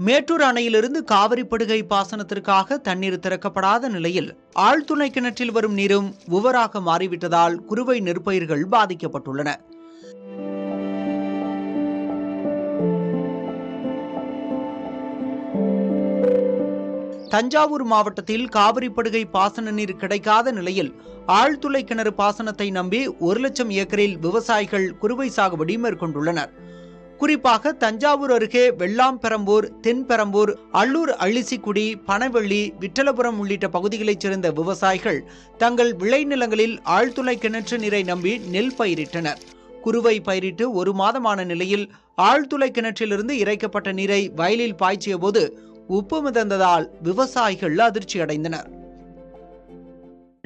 மேட்டூர் அணையிலிருந்து காவிரி படுகை பாசனத்திற்காக தண்ணீர் திறக்கப்படாத நிலையில் ஆழ்துளை கிணற்றில் வரும் நீரும் உவராக மாறிவிட்டதால் குறுவை நெற்பயிர்கள் பாதிக்கப்பட்டுள்ளன. தஞ்சாவூர் மாவட்டத்தில் காவிரி படுகை பாசன நீர் கிடைக்காத நிலையில் ஆழ்துளை கிணறு பாசனத்தை நம்பி 1,00,000 ஏக்கரில் விவசாயிகள் குறுவை சாகுபடி மேற்கொண்டுள்ளனர். குறிப்பாக தஞ்சாவூர் அருகே வெள்ளாம்பெரம்பூர், தென்பெரம்பூர், அல்லூர் அள்ளிசிக்குடி, பனவெள்ளி, விட்டலபுரம் உள்ளிட்ட பகுதிகளைச் சேர்ந்த விவசாயிகள் தங்கள் விளைநிலங்களில் ஆழ்துளை கிணற்று நீரை நம்பி நெல் பயிரிட்டனர். குறுவை பயிரிட்டு 1 மாதமான நிலையில் ஆழ்துளை கிணற்றிலிருந்து இறைக்கப்பட்ட நீரை வயலில் பாய்ச்சிய போது உப்பு மிதந்ததால் விவசாயிகள் அதிர்ச்சி அடைந்தனர்.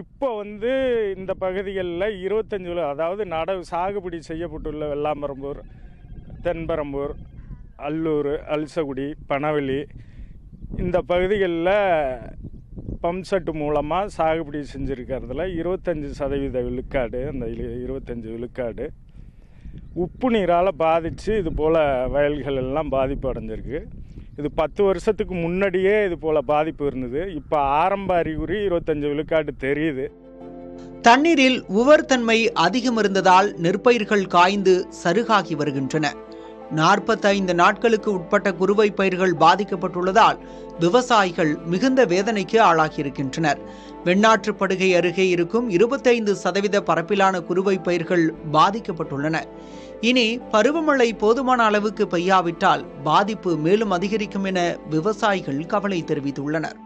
இப்போ இந்த பகுதிகளில் 25 அதாவது நடவு சாகுபடி செய்யப்பட்டுள்ள வெள்ளாம்பெரம்பூர், தென்பெரம்பூர், அல்லூர், அல்சகுடி, பனவெளி இந்த பகுதிகளில் பம்ப் செட்டு மூலமாக சாகுபடி செஞ்சுருக்கிறதுல 25% விழுக்காடு, அந்த 25 விழுக்காடு உப்பு நீரால் பாதித்து இது போல் வயல்கள் எல்லாம் பாதிப்பு அடைஞ்சிருக்கு. இது 10 வருஷத்துக்கு முன்னாடியே இது போல் பாதிப்பு இருந்தது. இப்போ ஆரம்ப அறிகுறி 25 விழுக்காடு தெரியுது. தண்ணீரில் உவர் தன்மை அதிகம் இருந்ததால் நெற்பயிர்கள் காய்ந்து சருகாகி வருகின்றன. 45 நாட்களுக்கு உட்பட்ட குறுவை பயிர்கள் பாதிக்கப்பட்டுள்ளதால் விவசாயிகள் மிகுந்த வேதனைக்கு ஆளாகியிருக்கின்றனர். வெண்ணாற்று படுகை அருகே இருக்கும் 25% பரப்பிலான குறுவை பயிர்கள் பாதிக்கப்பட்டுள்ளன. இனி பருவமழை போதுமான அளவுக்கு பெய்யாவிட்டால் பாதிப்பு மேலும் அதிகரிக்கும் என விவசாயிகள் கவலை தெரிவித்துள்ளனர்.